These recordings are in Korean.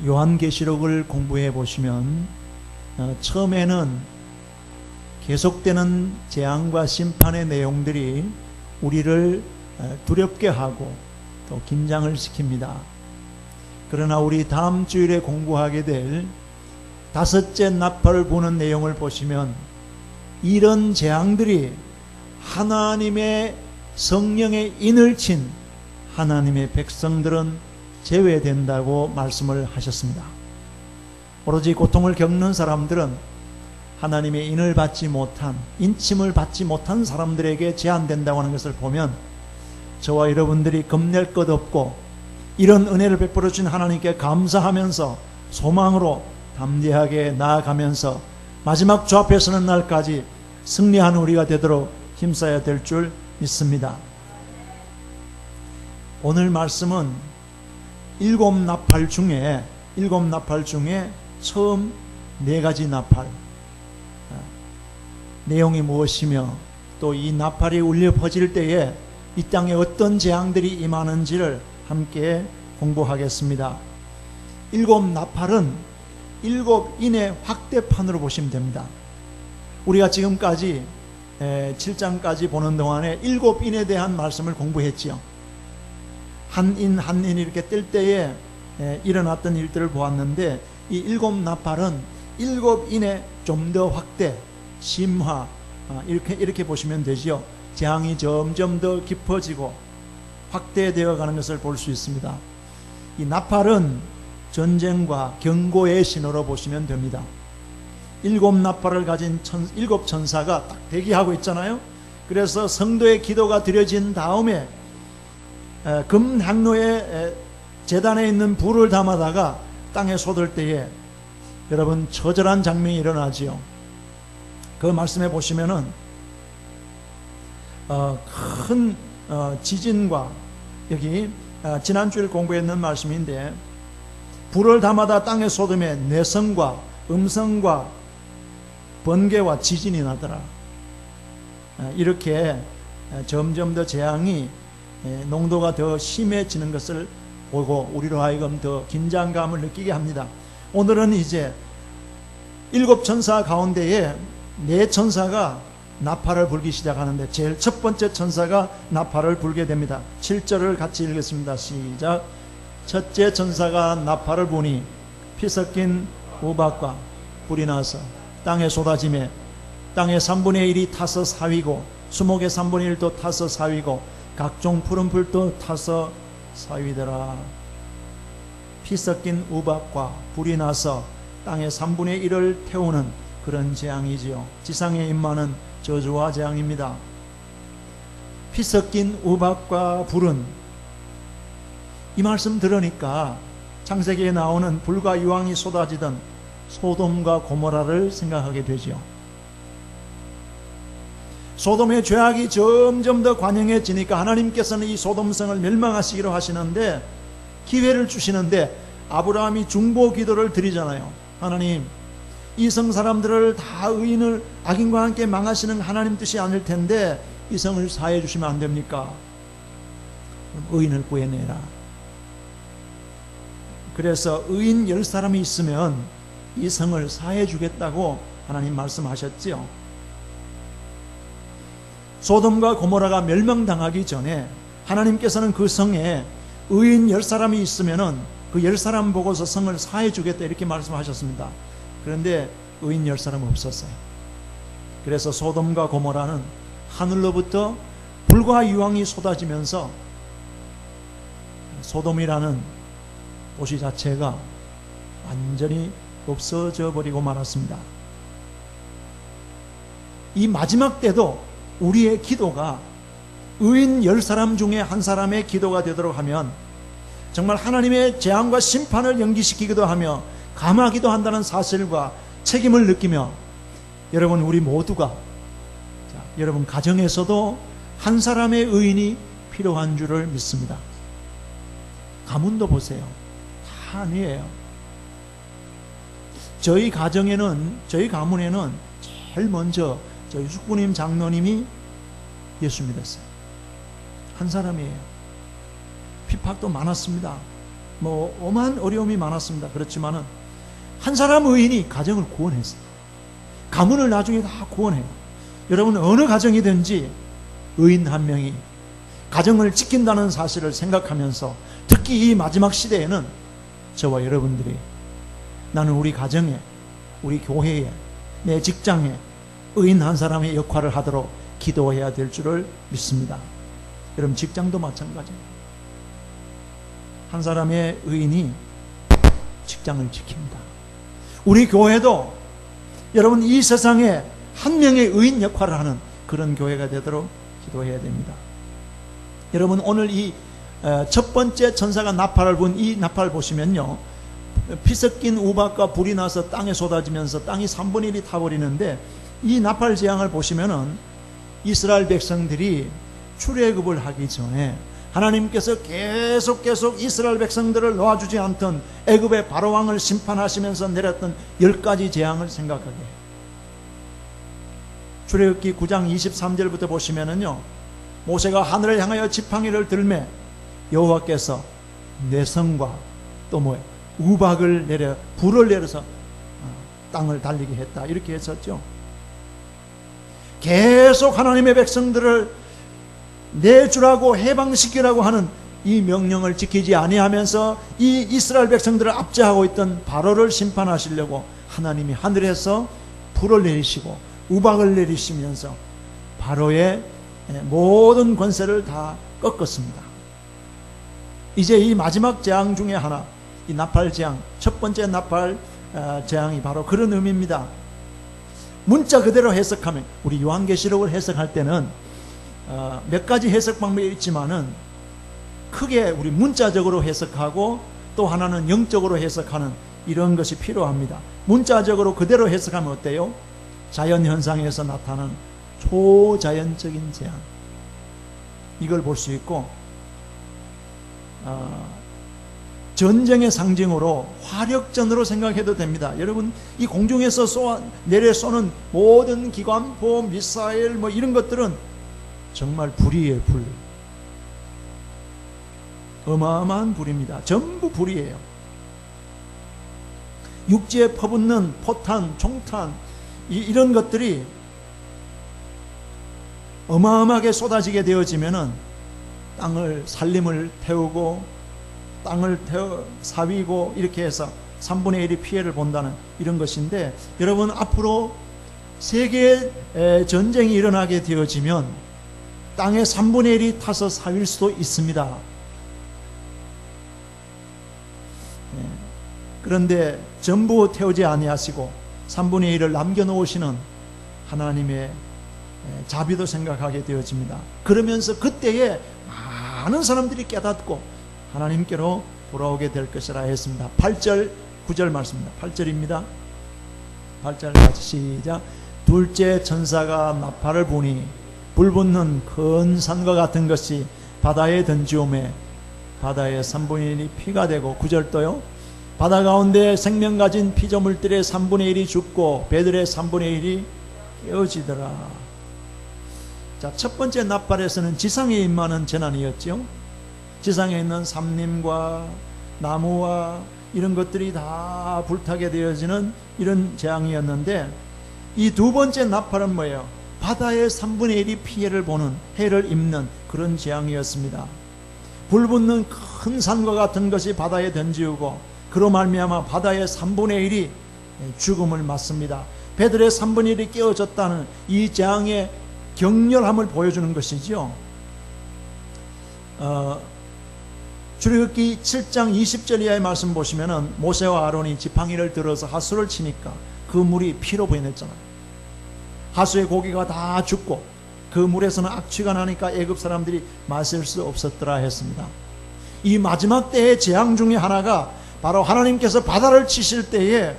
요한계시록을 공부해 보시면 처음에는 계속되는 재앙과 심판의 내용들이 우리를 두렵게 하고 또 긴장을 시킵니다. 그러나 우리 다음 주일에 공부하게 될 다섯째 나팔을 부는 내용을 보시면 이런 재앙들이 하나님의 성령의 인을 친 하나님의 백성들은 제외된다고 말씀을 하셨습니다. 오로지 고통을 겪는 사람들은 하나님의 인을 받지 못한, 인침을 받지 못한 사람들에게 제한된다고 하는 것을 보면 저와 여러분들이 겁낼 것 없고 이런 은혜를 베풀어 주신 하나님께 감사하면서 소망으로 담대하게 나아가면서 마지막 주 앞에 서는 날까지 승리하는 우리가 되도록 힘써야 될 줄 믿습니다. 오늘 말씀은 일곱 나팔 중에 처음 네 가지 나팔, 내용이 무엇이며 또 이 나팔이 울려 퍼질 때에 이 땅에 어떤 재앙들이 임하는지를 함께 공부하겠습니다. 일곱 나팔은 일곱 인의 확대판으로 보시면 됩니다. 우리가 지금까지 7장까지 보는 동안에 일곱 인에 대한 말씀을 공부했지요. 한 인 이렇게 뜰 때에 일어났던 일들을 보았는데 이 일곱 나팔은 일곱 인의 좀 더 확대, 심화, 이렇게 보시면 되지요. 재앙이 점점 더 깊어지고 확대되어 가는 것을 볼 수 있습니다. 이 나팔은 전쟁과 경고의 신호로 보시면 됩니다. 일곱 나팔을 가진 일곱 천사가 딱 대기하고 있잖아요. 그래서 성도의 기도가 드려진 다음에 금향로의 제단에 있는 불을 담아다가 땅에 쏟을 때에 여러분 처절한 장면이 일어나지요. 그 말씀해 보시면은 큰 지진과 여기 지난주에 공부했는 말씀인데 불을 담아다 땅에 쏟음에 내성과 음성과 번개와 지진이 나더라. 이렇게 점점 더 재앙이 농도가 더 심해지는 것을 보고 우리로 하여금 더 긴장감을 느끼게 합니다. 오늘은 이제 일곱 천사 가운데에 네 천사가 나팔을 불기 시작하는데 제일 첫 번째 천사가 나팔을 불게 됩니다. 7절을 같이 읽겠습니다. 시작. 첫째 천사가 나팔을 부니 피 섞인 우박과 불이 나서 땅에 쏟아지매 땅의 3분의 1이 타서 사위고 수목의 3분의 1도 타서 사위고 각종 푸른 풀도 타서 사위더라. 피 섞인 우박과 불이 나서 땅의 3분의 1을 태우는 그런 재앙이지요. 지상에 임하는 저주와 재앙입니다. 피 섞인 우박과 불은 이 말씀 들으니까 창세기에 나오는 불과 유황이 쏟아지던 소돔과 고모라를 생각하게 되죠. 소돔의 죄악이 점점 더 관영해지니까 하나님께서는 이 소돔성을 멸망하시기로 하시는데 기회를 주시는데 아브라함이 중보 기도를 드리잖아요. 하나님, 이 성 사람들을 다 의인을 악인과 함께 망하시는 하나님 뜻이 아닐 텐데 이 성을 사해 주시면 안 됩니까? 의인을 구해내라. 그래서 의인 10사람이 있으면 이 성을 사해 주겠다고 하나님 말씀하셨지요. 소돔과 고모라가 멸망당하기 전에 하나님께서는 그 성에 의인 10사람이 있으면은 그 10사람 보고서 성을 사해 주겠다 이렇게 말씀하셨습니다. 그런데 의인 10사람 없었어요. 그래서 소돔과 고모라는 하늘로부터 불과 유황이 쏟아지면서 소돔이라는 도시 자체가 완전히 없어져 버리고 말았습니다. 이 마지막 때도 우리의 기도가 의인 10사람 중에 한 사람의 기도가 되도록 하면 정말 하나님의 재앙과 심판을 연기시키기도 하며 감하기도 한다는 사실과 책임을 느끼며 여러분 우리 모두가 여러분 가정에서도 한 사람의 의인이 필요한 줄을 믿습니다. 가문도 보세요. 다 아니에요. 저희 가정에는 저희 가문에는 제일 먼저 저희 숙부님 장로님이 예수 믿었어요. 한 사람이에요. 핍박도 많았습니다. 뭐 오만 어려움이 많았습니다. 그렇지만은 한 사람 의인이 가정을 구원했어요. 가문을 나중에 다 구원해요. 여러분, 어느 가정이든지 의인 한 명이 가정을 지킨다는 사실을 생각하면서, 특히 이 마지막 시대에는 저와 여러분들이 나는 우리 가정에, 우리 교회에, 내 직장에 의인 한 사람의 역할을 하도록 기도해야 될 줄을 믿습니다. 여러분, 직장도 마찬가지입니다. 한 사람의 의인이 직장을 지킵니다. 우리 교회도 여러분, 이 세상에 한 명의 의인 역할을 하는 그런 교회가 되도록 기도해야 됩니다. 여러분, 오늘 이 첫 번째 천사가 나팔을 분 이 나팔 보시면요, 피 섞인 우박과 불이 나서 땅에 쏟아지면서 땅이 3분의 1이 타버리는데, 이 나팔 재앙을 보시면은 이스라엘 백성들이 출애굽을 하기 전에 하나님께서 계속 이스라엘 백성들을 놓아주지 않던 애굽의 바로왕을 심판하시면서 내렸던 10가지 재앙을 생각하게 해요. 출애굽기 9장 23절부터 보시면은요, 모세가 하늘을 향하여 지팡이를 들매 여호와께서 내성과 또 뭐예요? 우박을 내려 불을 내려서 땅을 달리게 했다, 이렇게 했었죠. 계속 하나님의 백성들을 내주라고 해방시키라고 하는 이 명령을 지키지 아니하면서 이 이스라엘 백성들을 압제하고 있던 바로를 심판하시려고 하나님이 하늘에서 불을 내리시고 우박을 내리시면서 바로의 모든 권세를 다 꺾었습니다. 이제 이 마지막 재앙 중에 하나, 이 나팔 재앙, 첫 번째 나팔 재앙이 바로 그런 의미입니다. 문자 그대로 해석하면, 우리 요한계시록을 해석할 때는 몇 가지 해석 방법이 있지만은 크게 우리 문자적으로 해석하고 또 하나는 영적으로 해석하는 이런 것이 필요합니다. 문자적으로 그대로 해석하면 어때요? 자연현상에서 나타나는 초자연적인 재앙, 이걸 볼 수 있고, 전쟁의 상징으로 화력전으로 생각해도 됩니다. 여러분, 이 공중에서 내려 쏘는 모든 기관포, 미사일 뭐 이런 것들은 정말 불이에요. 불, 어마어마한 불입니다. 전부 불이에요. 육지에 퍼붓는 포탄, 총탄, 이런 것들이 어마어마하게 쏟아지게 되어지면은 땅을, 산림을 태우고 땅을 사위고 이렇게 해서 3분의 1이 피해를 본다는 이런 것인데, 여러분, 앞으로 세계 전쟁이 일어나게 되어지면 땅의 3분의 1이 타서 사윌 수도 있습니다. 그런데 전부 태우지 아니하시고 3분의 1을 남겨놓으시는 하나님의 자비도 생각하게 되어집니다. 그러면서 그때에 많은 사람들이 깨닫고 하나님께로 돌아오게 될 것이라 했습니다. 8절 9절 말씀입니다. 8절입니다. 8절 같이 시작. 둘째 천사가 나팔을 부니 불붙는 큰 산과 같은 것이 바다에 던지오매 바다의 3분의 1이 피가 되고, 9절 또요, 바다 가운데 생명 가진 피조물들의 3분의 1이 죽고 배들의 3분의 1이 깨어지더라. 자, 첫 번째 나팔에서는 지상에 임하는 재난이었죠. 지상에 있는 산림과 나무와 이런 것들이 다 불타게 되어지는 이런 재앙이었는데, 이 두 번째 나팔은 뭐예요? 바다의 3분의 1이 피해를 보는, 해를 입는 그런 재앙이었습니다. 불붙는 큰 산과 같은 것이 바다에 던지우고 그로 말미암아 바다의 3분의 1이 죽음을 맞습니다. 배들의 3분의 1이 깨어졌다는 이 재앙의 격렬함을 보여주는 것이죠. 출애굽기 7장 20절 이하의 말씀 보시면은 모세와 아론이 지팡이를 들어서 하수를 치니까 그 물이 피로 변했잖아요. 하수의 고기가 다 죽고 그 물에서는 악취가 나니까 애굽 사람들이 마실 수 없었더라 했습니다. 이 마지막 때의 재앙 중에 하나가 바로 하나님께서 바다를 치실 때에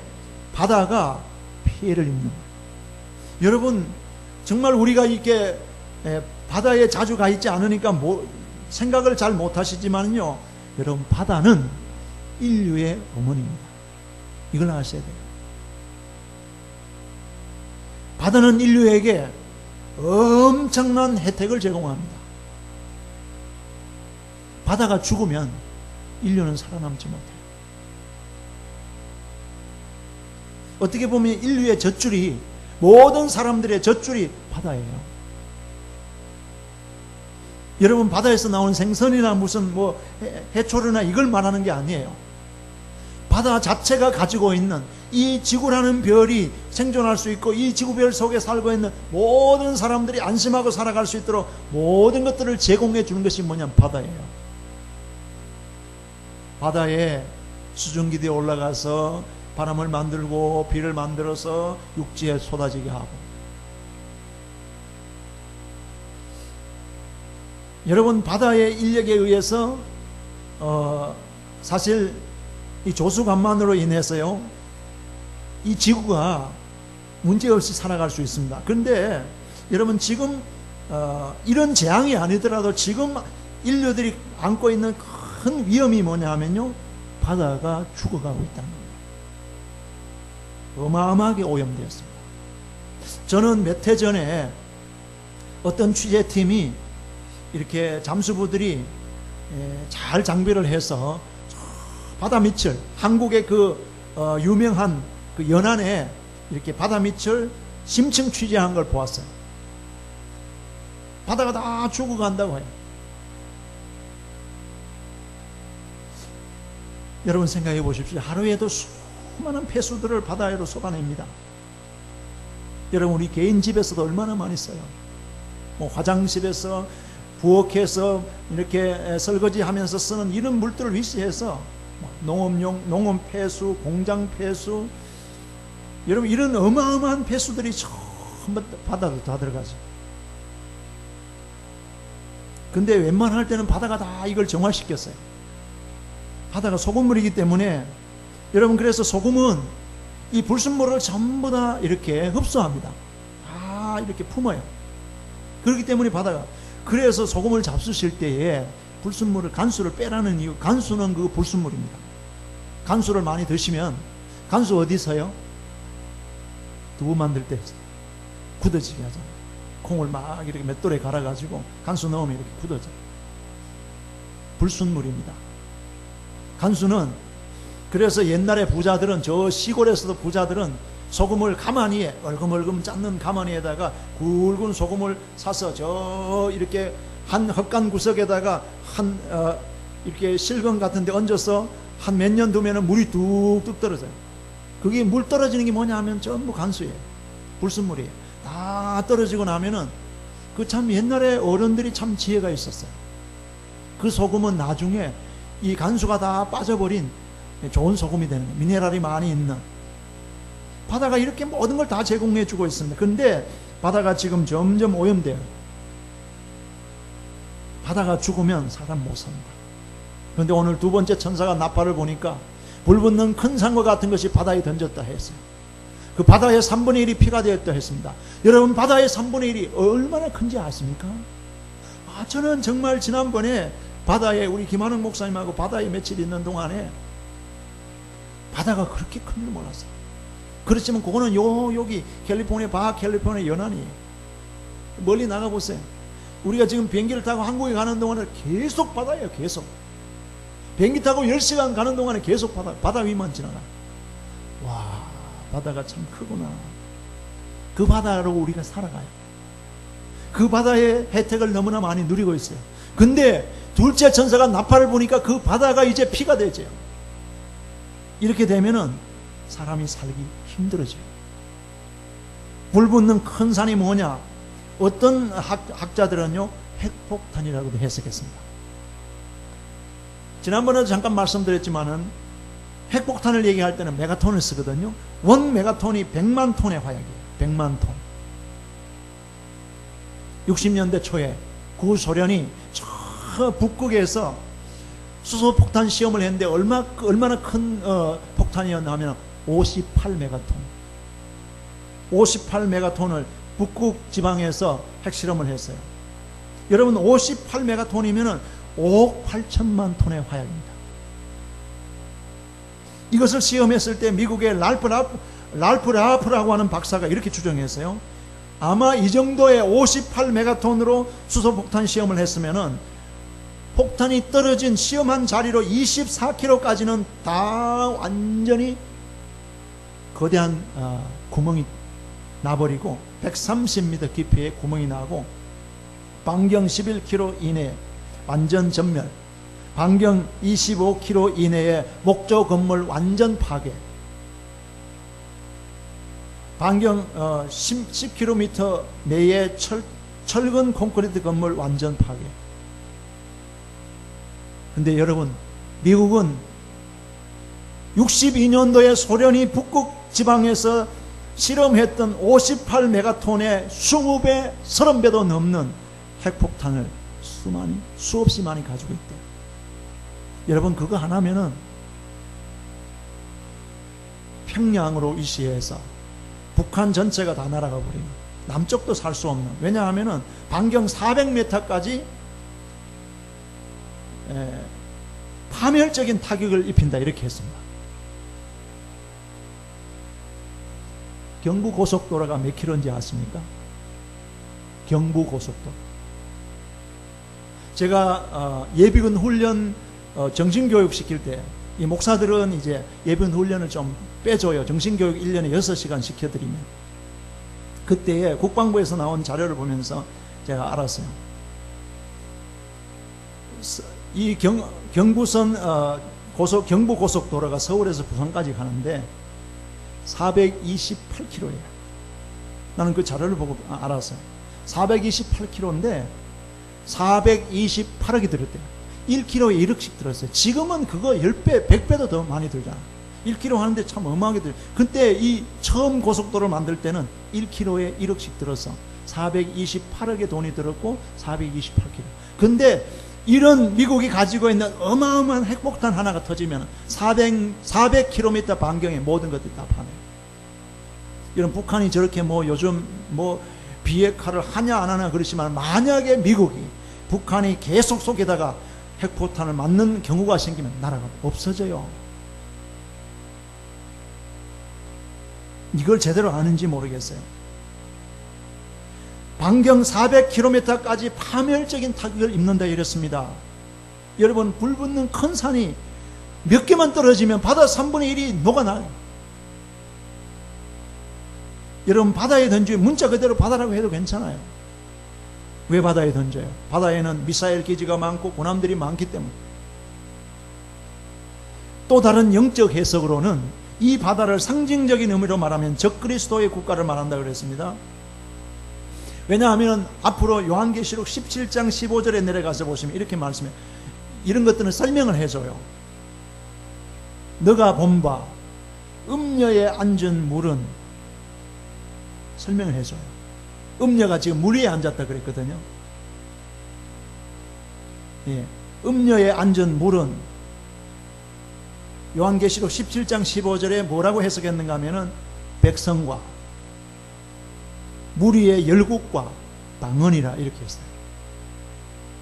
바다가 피해를 입는 거예요. 여러분, 정말 우리가 이렇게 바다에 자주 가 있지 않으니까 생각을 잘 못하시지만요, 여러분, 바다는 인류의 어머니입니다. 이걸 아셔야 돼요. 바다는 인류에게 엄청난 혜택을 제공합니다. 바다가 죽으면 인류는 살아남지 못해요. 어떻게 보면 인류의 젖줄이, 모든 사람들의 젖줄이 바다예요. 여러분, 바다에서 나온 생선이나 무슨 해초류나 이걸 말하는 게 아니에요. 바다 자체가 가지고 있는 이 지구라는 별이 생존할 수 있고, 이 지구별 속에 살고 있는 모든 사람들이 안심하고 살아갈 수 있도록 모든 것들을 제공해 주는 것이 뭐냐면 바다예요. 바다에 수증기들이 올라가서 바람을 만들고 비를 만들어서 육지에 쏟아지게 하고, 여러분, 바다의 인력에 의해서 사실 이 조수간만으로 인해서요, 이 지구가 문제없이 살아갈 수 있습니다. 그런데 여러분, 지금 이런 재앙이 아니더라도 지금 인류들이 안고 있는 큰 위험이 뭐냐 하면요, 바다가 죽어가고 있다는 겁니다. 어마어마하게 오염되었습니다. 저는 몇 해 전에 어떤 취재팀이 이렇게 잠수부들이 잘 장비를 해서 바다 밑을, 한국의 유명한 연안에 이렇게 바다 밑을 심층 취재한 걸 보았어요. 바다가 다 죽어간다고 해요. 여러분, 생각해 보십시오. 하루에도 수많은 폐수들을 바다에로 쏟아냅니다. 여러분, 우리 개인 집에서도 얼마나 많이 써요. 화장실에서, 부엌에서 이렇게 설거지하면서 쓰는 이런 물들을 위시해서 농업 폐수, 공장 폐수, 여러분, 이런 어마어마한 폐수들이 전부 바다로 다 들어가죠. 근데 웬만할 때는 바다가 다 이걸 정화시켰어요. 바다가 소금물이기 때문에, 여러분, 그래서 소금은 이 불순물을 전부 다 이렇게 흡수합니다. 다 이렇게 품어요. 그렇기 때문에 바다가, 그래서 소금을 잡수실 때에 불순물을, 간수를 빼라는 이유, 간수는 그 불순물입니다. 간수를 많이 드시면, 간수 어디서요? 두부 만들 때 굳어지게 하잖아요. 콩을 막 이렇게 맷돌에 갈아가지고 간수 넣으면 이렇게 굳어져요. 불순물입니다. 간수는, 그래서 옛날에 부자들은, 저 시골에서도 부자들은 소금을 가마니에, 얼금얼금 짰는 가마니에다가 굵은 소금을 사서 이렇게 한 헛간 구석에다가 이렇게 실금 같은 데 얹어서 한 몇 년 두면은 물이 뚝뚝 떨어져요. 그게 물 떨어지는 게 뭐냐 하면 전부 간수예요. 불순물이에요. 다 떨어지고 나면은, 참 옛날에 어른들이 참 지혜가 있었어요. 그 소금은 나중에 이 간수가 다 빠져버린 좋은 소금이 되는 거예요. 미네랄이 많이 있는. 바다가 이렇게 모든 걸 다 제공해 주고 있습니다. 그런데 바다가 지금 점점 오염돼요. 바다가 죽으면 사람 못 삽니다. 그런데 오늘 두 번째 천사가 나팔을 보니까 불붙는 큰 산과 같은 것이 바다에 던졌다 했어요. 그 바다의 3분의 1이 피가 되었다 했습니다. 여러분, 바다의 3분의 1이 얼마나 큰지 아십니까? 저는 정말 지난번에 바다에, 우리 김한웅 목사님하고 바다에 며칠 있는 동안에 바다가 그렇게 큰 줄 몰랐어요. 그렇지만 그거는 여기 캘리포니아 연안이에요. 멀리 나가보세요. 우리가 지금 비행기를 타고 한국에 가는 동안에 계속 바다예요. 계속. 비행기 타고 10시간 가는 동안에 계속 바다 위만 지나가. 와, 바다가 참 크구나. 그 바다로 우리가 살아가요. 그 바다의 혜택을 너무나 많이 누리고 있어요. 근데 둘째 천사가 나팔을 보니까 그 바다가 이제 피가 되죠. 이렇게 되면은 사람이 살기 힘들어져요. 불붙는 큰 산이 뭐냐? 어떤 학자들은요, 핵폭탄이라고도 해석했습니다. 지난번에도 잠깐 말씀드렸지만은 핵폭탄을 얘기할 때는 메가톤을 쓰거든요. 1메가톤이 100만 톤의 화약이에요. 100만 톤. 60년대 초에 구소련이 저 북극에서 수소폭탄 시험을 했는데 얼마나 큰 폭탄이었나 하면 58메가톤. 58메가톤을 북극 지방에서 핵실험을 했어요. 여러분, 58메가톤이면은 5억 8천만 톤의 화약입니다. 이것을 시험했을 때 미국의 랄프 라프라고 하는 박사가 이렇게 추정했어요. 아마 이 정도의 58메가톤으로 수소폭탄 시험을 했으면은 폭탄이 떨어진 시험한 자리로 24km까지는 다 완전히 거대한 구멍이 나버리고 130m 깊이의 구멍이 나고 반경 11km 이내 완전 전멸, 반경 25km 이내에 목조 건물 완전 파괴, 반경 10km 내에 철근 콘크리트 건물 완전 파괴. 근데 여러분, 미국은 62년도에 소련이 북극 지방에서 실험했던 58메가톤의 20배, 30배도 넘는 핵폭탄을 수없이 많이 가지고 있대요. 여러분, 그거 하나면은 평양으로 위시해서 북한 전체가 다 날아가 버리는, 남쪽도 살 수 없는, 왜냐하면은 반경 400m까지 파멸적인 타격을 입힌다, 이렇게 했습니다. 경부고속도로가 몇 킬로인지 아십니까? 경부고속도로. 제가 예비군 훈련 정신교육 시킬 때, 이 목사들은 이제 예비군 훈련을 좀 빼줘요. 정신교육 1년에 6시간 시켜드리면. 그때에 국방부에서 나온 자료를 보면서 제가 알았어요. 이 경부선 경부고속도로가 서울에서 부산까지 가는데 428km예요. 나는 그 자료를 보고 알았어요. 428km인데 428억이 들었대요. 1km에 1억씩 들었어요. 지금은 그거 10배, 100배도 더 많이 들잖아. 1km 하는데 참 어마하게 들어요. 그때 이 처음 고속도로를 만들 때는 1km에 1억씩 들어서 428억의 돈이 들었고 428km. 근데 이런 미국이 가지고 있는 어마어마한 핵폭탄 하나가 터지면 400km 반경의 모든 것들이 다 파네요. 이런 북한이 저렇게 요즘 비핵화를 하냐 안 하냐 그렇지만, 만약에 미국이 북한이 계속 속에다가 핵폭탄을 맞는 경우가 생기면 나라가 없어져요. 이걸 제대로 아는지 모르겠어요. 반경 400km까지 파멸적인 타격을 입는다 이랬습니다. 여러분, 불붙는 큰 산이 몇 개만 떨어지면 바다 3분의 1이 녹아나요. 여러분, 바다에 던지면 문자 그대로 바다라고 해도 괜찮아요. 왜 바다에 던져요? 바다에는 미사일 기지가 많고 군함들이 많기 때문에. 또 다른 영적 해석으로는 이 바다를 상징적인 의미로 말하면 적그리스도의 국가를 말한다고 그랬습니다. 왜냐하면 앞으로 요한계시록 17장 15절에 내려가서 보시면 이렇게 말씀해요. 이런 것들은 설명을 해줘요. 너가 본 바 음녀에 앉은 물은, 설명을 해줘요. 음녀가 지금 물 위에 앉았다 그랬거든요. 예, 음녀에 앉은 물은 요한계시록 17장 15절에 뭐라고 해석했는가 하면은 백성과 물 위의 열국과 방언이라 이렇게 했어요.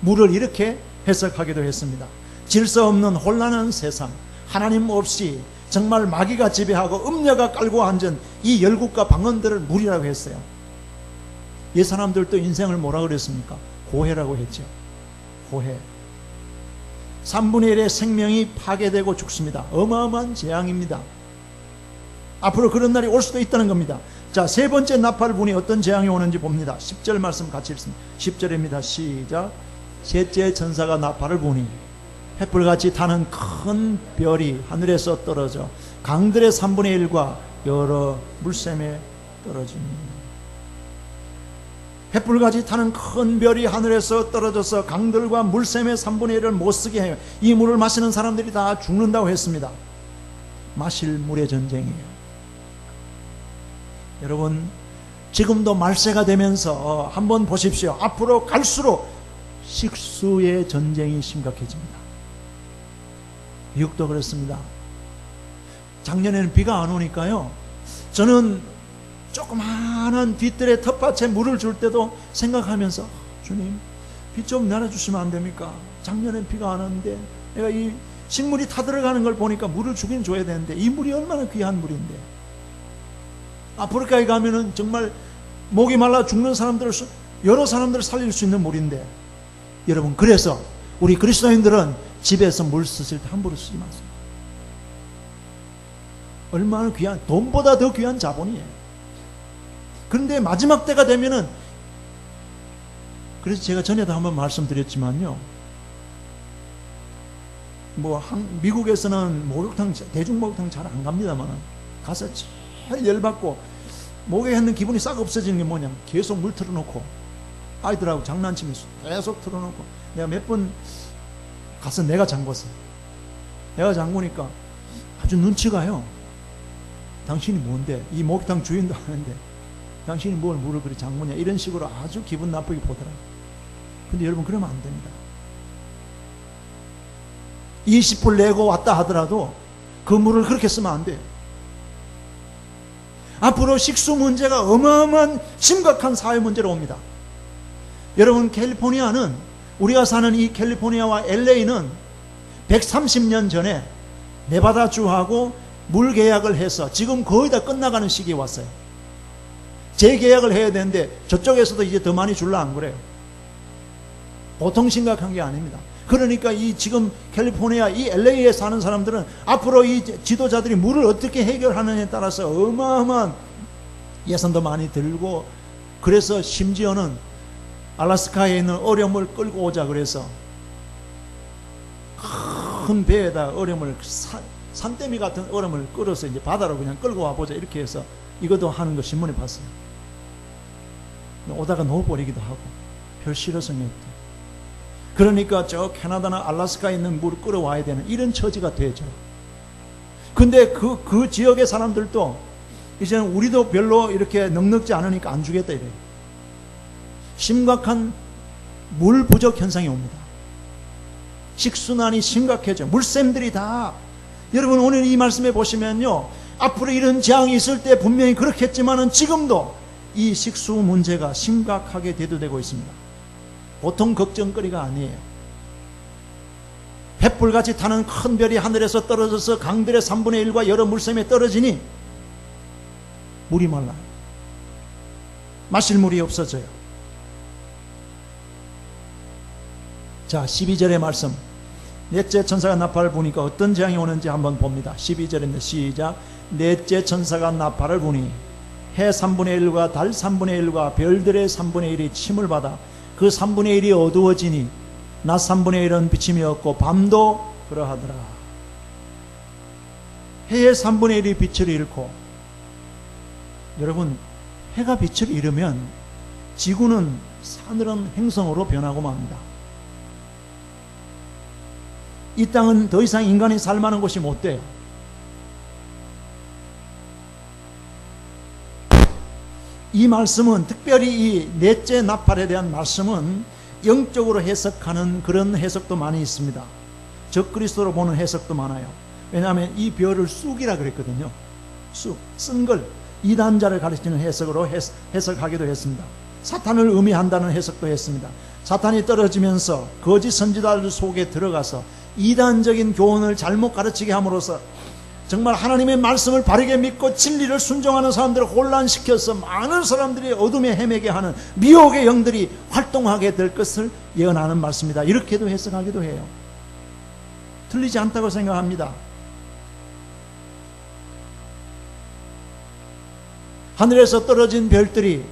물을 이렇게 해석하기도 했습니다. 질서 없는 혼란한 세상, 하나님 없이 정말 마귀가 지배하고 음녀가 깔고 앉은 이 열국과 방언들을 물이라고 했어요. 옛 사람들도 인생을 뭐라 그랬습니까? 고해라고 했죠. 고해. 3분의 1의 생명이 파괴되고 죽습니다. 어마어마한 재앙입니다. 앞으로 그런 날이 올 수도 있다는 겁니다. 자, 세 번째 나팔분이 어떤 재앙이 오는지 봅니다. 10절 말씀 같이 읽습니다. 10절입니다. 시작. 셋째 천사가 나팔을 부니 횃불같이 타는 큰 별이 하늘에서 떨어져 강들의 3분의 1과 여러 물샘에 떨어집니다. 횃불같이 타는 큰 별이 하늘에서 떨어져서 강들과 물샘의 3분의 1을 못쓰게 해요. 이 물을 마시는 사람들이 다 죽는다고 했습니다. 마실 물의 전쟁이에요. 여러분, 지금도 말세가 되면서 한번 보십시오. 앞으로 갈수록 식수의 전쟁이 심각해집니다. 미국도 그렇습니다. 작년에는 비가 안 오니까요, 저는 조그마한 뒤뜰에 텃밭에 물을 줄 때도 생각하면서, 주님, 비 좀 내려주시면 안 됩니까? 작년엔 비가 안 왔는데 내가 이 식물이 타들어가는 걸 보니까 물을 주긴 줘야 되는데, 이 물이 얼마나 귀한 물인데, 아프리카에 가면은 정말 목이 말라 죽는 사람들을, 여러 사람들을 살릴 수 있는 물인데. 여러분, 그래서 우리 그리스도인들은 집에서 물 쓰실 때 함부로 쓰지 마세요. 얼마나 귀한, 돈보다 더 귀한 자본이에요. 그런데 마지막 때가 되면은, 그래서 제가 전에도 한번 말씀드렸지만요, 미국에서는 목욕탕, 대중 목욕탕 잘 안 갑니다만, 가서 잘 열받고 목욕했는 기분이 싹 없어지는 게 뭐냐면 계속 물 틀어놓고 아이들하고 장난치면서 계속 틀어놓고, 내가 몇 번 가서 내가 잠궜어. 내가 잠그니까 아주 눈치가요. 당신이 뭔데? 이 목욕탕 주인도 아는데 당신이 뭘 물을 그리 잠그냐, 이런 식으로 아주 기분 나쁘게 보더라. 근데 여러분, 그러면 안 됩니다. 20불 내고 왔다 하더라도 그 물을 그렇게 쓰면 안 돼요. 앞으로 식수 문제가 어마어마한 심각한 사회 문제로 옵니다. 여러분, 캘리포니아는, 우리가 사는 이 캘리포니아와 LA는 130년 전에 네바다주하고 물 계약을 해서 지금 거의 다 끝나가는 시기에 왔어요. 재계약을 해야 되는데 저쪽에서도 이제 더 많이 줄라 안 그래요? 보통 심각한 게 아닙니다. 그러니까 이 지금 캘리포니아, 이 LA에 사는 사람들은 앞으로 이 지도자들이 물을 어떻게 해결하느냐에 따라서 어마어마한 예산도 많이 들고, 그래서 심지어는 알래스카에 있는 어려움을 끌고 오자 그래서 큰 배에다 어려움을, 산더미 같은 얼음을 끌어서 이제 바다로 그냥 끌고 와보자, 이렇게 해서 이것도 하는 거 신문에 봤어요. 오다가 놓아버리기도 하고 별 실효성이 없대. 그러니까 저 캐나다나 알래스카에 있는 물을 끌어와야 되는 이런 처지가 되죠. 근데 그 지역의 사람들도 이제는 우리도 별로 이렇게 넉넉지 않으니까 안 주겠다 이래요. 심각한 물 부족 현상이 옵니다. 식순환이 심각해져. 물샘들이 다, 여러분 오늘 이 말씀에 보시면요, 앞으로 이런 재앙이 있을 때 분명히 그렇겠지만은 지금도 이 식수 문제가 심각하게 대두되고 있습니다. 보통 걱정거리가 아니에요. 횃불같이 타는 큰 별이 하늘에서 떨어져서 강들의 3분의 1과 여러 물샘에 떨어지니 물이 말라요. 마실 물이 없어져요. 자, 12절의 말씀, 넷째 천사가 나팔을 부니까 어떤 재앙이 오는지 한번 봅니다. 12절인데 시작. 넷째 천사가 나팔을 부니 해 3분의 1과 달 3분의 1과 별들의 3분의 1이 침을 받아 그 3분의 1이 어두워지니 낮 3분의 1은 비침이 없고 밤도 그러하더라. 해의 3분의 1이 빛을 잃고, 여러분, 해가 빛을 잃으면 지구는 사늘한 행성으로 변하고 맙니다. 이 땅은 더 이상 인간이 살만한 곳이 못 돼요. 이 말씀은, 특별히 이 넷째 나팔에 대한 말씀은 영적으로 해석하는 그런 해석도 많이 있습니다. 적그리스도로 보는 해석도 많아요. 왜냐하면 이 별을 쑥이라 그랬거든요. 쑥, 쓴 걸, 이단자를 가르치는 해석으로 해석하기도 했습니다. 사탄을 의미한다는 해석도 했습니다. 사탄이 떨어지면서 거짓 선지자들 속에 들어가서 이단적인 교훈을 잘못 가르치게 함으로써 정말 하나님의 말씀을 바르게 믿고 진리를 순종하는 사람들을 혼란시켜서 많은 사람들이 어둠에 헤매게 하는 미혹의 영들이 활동하게 될 것을 예언하는 말씀이다. 이렇게도 해석하기도 해요. 틀리지 않다고 생각합니다. 하늘에서 떨어진 별들이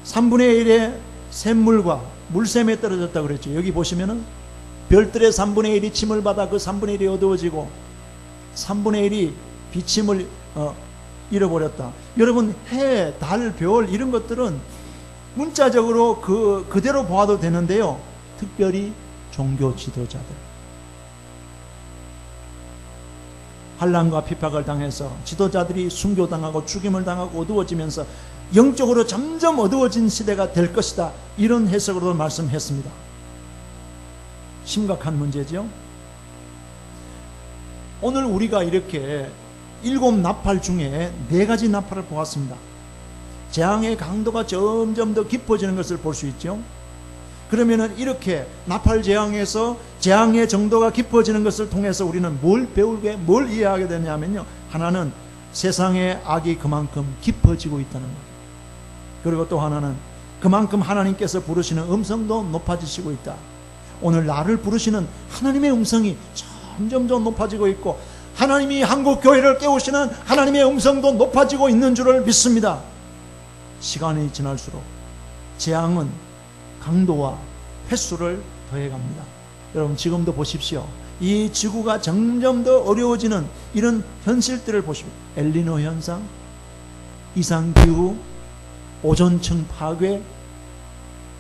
3분의 1의 샘물과 물샘에 떨어졌다고 그랬죠. 여기 보시면은 별들의 3분의 1이 침을 받아 그 3분의 1이 어두워지고 3분의 1이 비침을 잃어버렸다. 여러분, 해, 달, 별 이런 것들은 문자적으로 그대로 보아도 되는데요, 특별히 종교 지도자들, 환난과 핍박을 당해서 지도자들이 순교당하고 죽임을 당하고 어두워지면서 영적으로 점점 어두워진 시대가 될 것이다. 이런 해석으로 말씀했습니다. 심각한 문제죠. 오늘 우리가 이렇게 7 나팔 중에 4가지 나팔을 보았습니다. 재앙의 강도가 점점 더 깊어지는 것을 볼 수 있죠. 그러면은 이렇게 나팔 재앙에서 재앙의 정도가 깊어지는 것을 통해서 우리는 뭘 배우게, 뭘 이해하게 되냐면요, 하나는 세상의 악이 그만큼 깊어지고 있다는 것, 그리고 또 하나는 그만큼 하나님께서 부르시는 음성도 높아지시고 있다. 오늘 나를 부르시는 하나님의 음성이 점점 높아지고 있고, 하나님이 한국 교회를 깨우시는 하나님의 음성도 높아지고 있는 줄을 믿습니다. 시간이 지날수록 재앙은 강도와 횟수를 더해갑니다. 여러분, 지금도 보십시오. 이 지구가 점점 더 어려워지는 이런 현실들을 보십시오. 엘니노 현상, 이상기후, 오존층 파괴,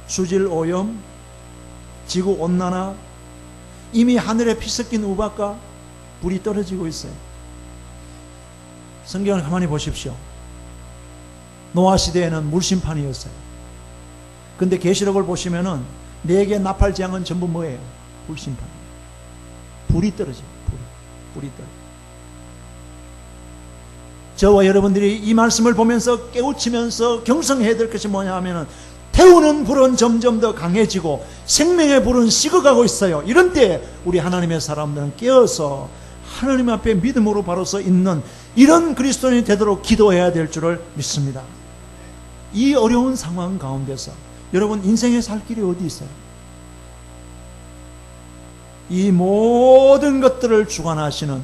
수질 오염, 지구 온난화, 이미 하늘에 피 섞인 우박과 불이 떨어지고 있어요. 성경을 가만히 보십시오. 노아 시대에는 물심판이었어요. 근데 계시록을 보시면은 4개 나팔 재앙은 전부 뭐예요? 불심판. 불이 떨어져요. 불이 떨어져요. 저와 여러분들이 이 말씀을 보면서 깨우치면서 경성해야 될 것이 뭐냐 하면은, 태우는 불은 점점 더 강해지고 생명의 불은 식어가고 있어요. 이런 때 우리 하나님의 사람들은 깨어서 하나님 앞에 믿음으로 바로 서 있는 이런 그리스도인이 되도록 기도해야 될 줄을 믿습니다. 이 어려운 상황 가운데서 여러분, 인생에 살 길이 어디 있어요? 이 모든 것들을 주관하시는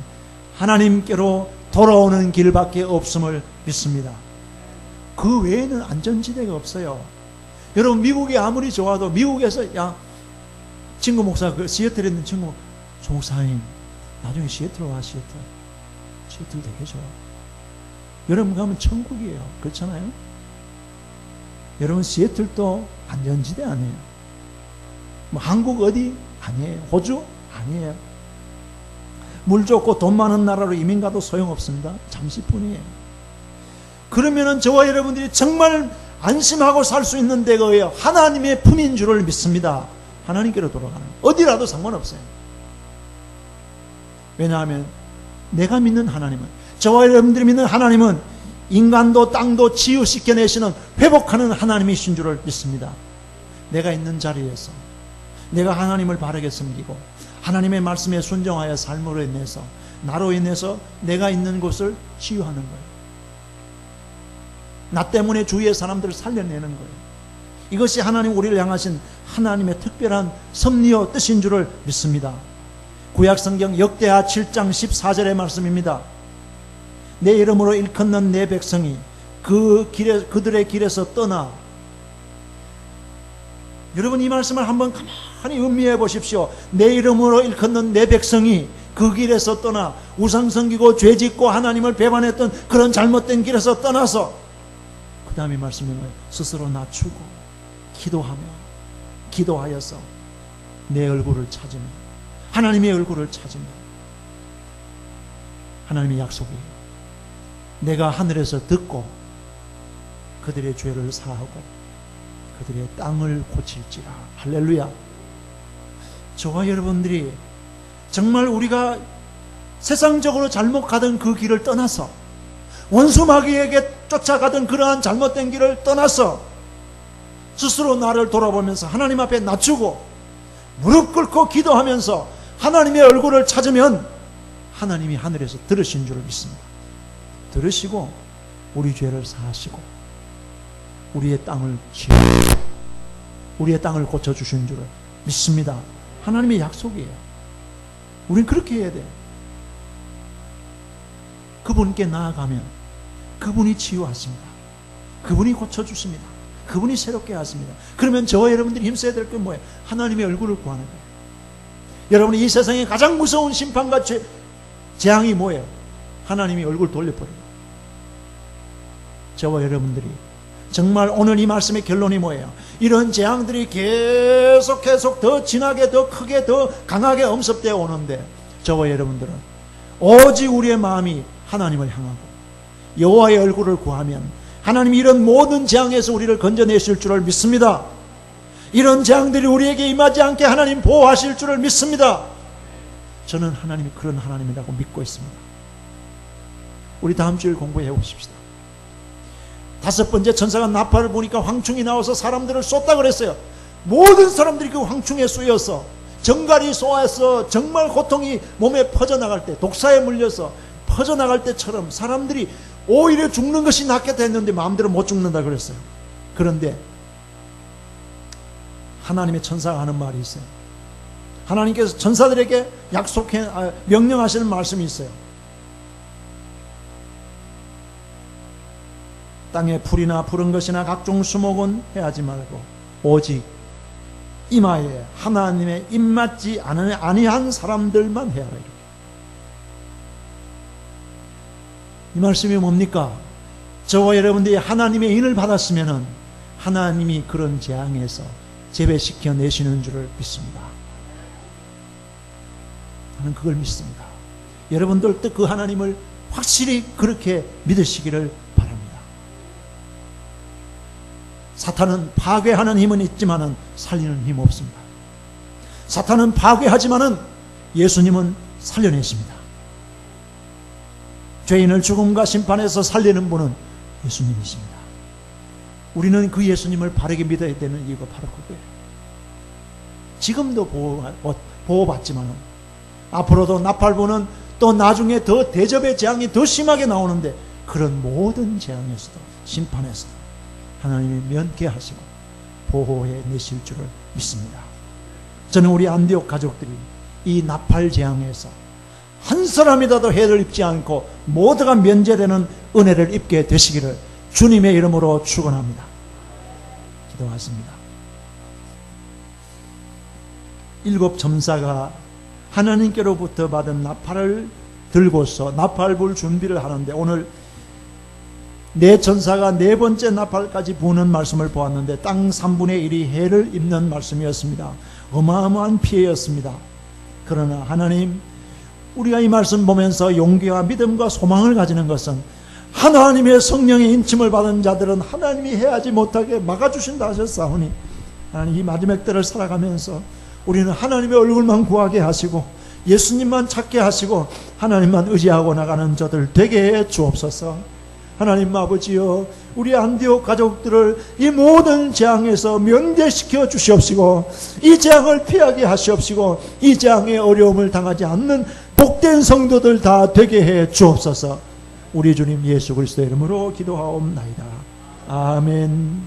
하나님께로 돌아오는 길밖에 없음을 믿습니다. 그 외에는 안전지대가 없어요. 여러분, 미국이 아무리 좋아도 미국에서 친구 목사, 그 시애틀에 있는 친구, 조 목사님 나중에 시애틀로 와. 시애틀 되게 좋아. 여러분 가면 천국이에요. 그렇잖아요? 여러분, 시애틀도 안전지대 아니에요. 뭐 한국 어디? 아니에요. 호주? 아니에요. 물 좋고 돈 많은 나라로 이민 가도 소용없습니다. 잠시뿐이에요. 그러면은 저와 여러분들이 정말 안심하고 살 수 있는 데가 하나님의 품인 줄을 믿습니다. 하나님께로 돌아가는 거예요. 어디라도 상관없어요. 왜냐하면 내가 믿는 하나님은, 저와 여러분들이 믿는 하나님은 인간도 땅도 치유시켜내시는, 회복하는 하나님이신 줄을 믿습니다. 내가 있는 자리에서 내가 하나님을 바르게 섬기고 하나님의 말씀에 순종하여 삶으로 인해서, 나로 인해서 내가 있는 곳을 치유하는 거예요. 나 때문에 주위의 사람들을 살려내는 거예요. 이것이 하나님 우리를 향하신 하나님의 특별한 섭리와 뜻인 줄을 믿습니다. 구약성경 역대하 7장 14절의 말씀입니다. 내 이름으로 일컫는 내 백성이 그들의 길에서 떠나. 여러분, 이 말씀을 한번 가만히 음미해 보십시오. 내 이름으로 일컫는 내 백성이 그 길에서 떠나, 우상 섬기고 죄짓고 하나님을 배반했던 그런 잘못된 길에서 떠나서, 그 다음에 말씀이 뭐예요? 스스로 낮추고 기도하여서 내 얼굴을 찾으며, 하나님의 얼굴을 찾으며, 하나님의 약속이에요. 내가 하늘에서 듣고 그들의 죄를 사하고 그들의 땅을 고칠지라. 할렐루야. 저와 여러분들이 정말 우리가 세상적으로 잘못 가던 그 길을 떠나서, 원수 마귀에게 쫓아가던 그러한 잘못된 길을 떠나서 스스로 나를 돌아보면서 하나님 앞에 낮추고 무릎 꿇고 기도하면서 하나님의 얼굴을 찾으면 하나님이 하늘에서 들으신 줄을 믿습니다. 들으시고 우리 죄를 사하시고 우리의 땅을 치우시고 우리의 땅을 고쳐주신 줄을 믿습니다. 하나님의 약속이에요. 우린 그렇게 해야 돼요. 그분께 나아가면 그분이 치유하십니다. 그분이 고쳐주십니다. 그분이 새롭게 하십니다. 그러면 저와 여러분들이 힘써야 될 건 뭐예요? 하나님의 얼굴을 구하는 거예요. 여러분이 이 세상에 가장 무서운 심판과 재앙이 뭐예요? 하나님이 얼굴 돌려버려요. 저와 여러분들이 정말 오늘 이 말씀의 결론이 뭐예요? 이런 재앙들이 계속 더 진하게, 더 크게, 더 강하게 엄습되어 오는데, 저와 여러분들은 오직 우리의 마음이 하나님을 향하고 여호와의 얼굴을 구하면 하나님이 이런 모든 재앙에서 우리를 건져내실 줄을 믿습니다. 이런 재앙들이 우리에게 임하지 않게 하나님 보호하실 줄을 믿습니다. 저는 하나님이 그런 하나님이라고 믿고 있습니다. 우리 다음 주일 공부해 보십시다. 5번째 천사가 나팔을 보니까 황충이 나와서 사람들을 쏟다 그랬어요. 모든 사람들이 그 황충에 쏘여서 정갈이 쏘아서 정말 고통이 몸에 퍼져나갈 때, 독사에 물려서 퍼져나갈 때처럼 사람들이 오히려 죽는 것이 낫겠다 했는데 마음대로 못 죽는다 그랬어요. 그런데 하나님의 천사가 하는 말이 있어요. 하나님께서 천사들에게 명령하시는 말씀이 있어요. 땅에 풀이나 푸른 것이나 각종 수목은 해하지 말고 오직 이마에 하나님의 입맞지 아니한 사람들만 해하라. 이렇게. 이 말씀이 뭡니까? 저와 여러분들이 하나님의 인을 받았으면은 하나님이 그런 재앙에서 제배시켜 내시는 줄을 믿습니다. 저는 그걸 믿습니다. 여러분들도 그 하나님을 확실히 그렇게 믿으시기를 바랍니다. 사탄은 파괴하는 힘은 있지만은 살리는 힘 없습니다. 사탄은 파괴하지만은 예수님은 살려내십니다. 죄인을 죽음과 심판에서 살리는 분은 예수님이십니다. 우리는 그 예수님을 바르게 믿어야 되는 이유가 바로 그거예요. 지금도 보호받지만은 앞으로도 나팔부는 또 나중에 더 대접의 재앙이 더 심하게 나오는데 그런 모든 재앙에서도 심판에서도 하나님이 면케하시고 보호해 내실 줄을 믿습니다. 저는 우리 안디옥 가족들이 이 나팔 재앙에서 한 사람이라도 해를 입지 않고 모두가 면제되는 은혜를 입게 되시기를 주님의 이름으로 축원합니다. 기도하십니다. 7 점사가 하나님께로부터 받은 나팔을 들고서 나팔 불 준비를 하는데 오늘 4 천사가 4번째 나팔까지 부는 말씀을 보았는데 땅 3분의 1이 해를 입는 말씀이었습니다. 어마어마한 피해였습니다. 그러나 하나님, 우리가 이 말씀 보면서 용기와 믿음과 소망을 가지는 것은 하나님의 성령의 인침을 받은 자들은 하나님이 해하지 못하게 막아주신다 하셨사오니 하나님, 이 마지막 때를 살아가면서 우리는 하나님의 얼굴만 구하게 하시고 예수님만 찾게 하시고 하나님만 의지하고 나가는 저들 되게 해 주옵소서. 하나님 아버지여, 우리 안디옥 가족들을 이 모든 재앙에서 면제시켜 주시옵시고 이 재앙을 피하게 하시옵시고 이 재앙의 어려움을 당하지 않는 복된 성도들 다 되게 해 주옵소서. 우리 주님 예수 그리스도의 이름으로 기도하옵나이다. 아멘.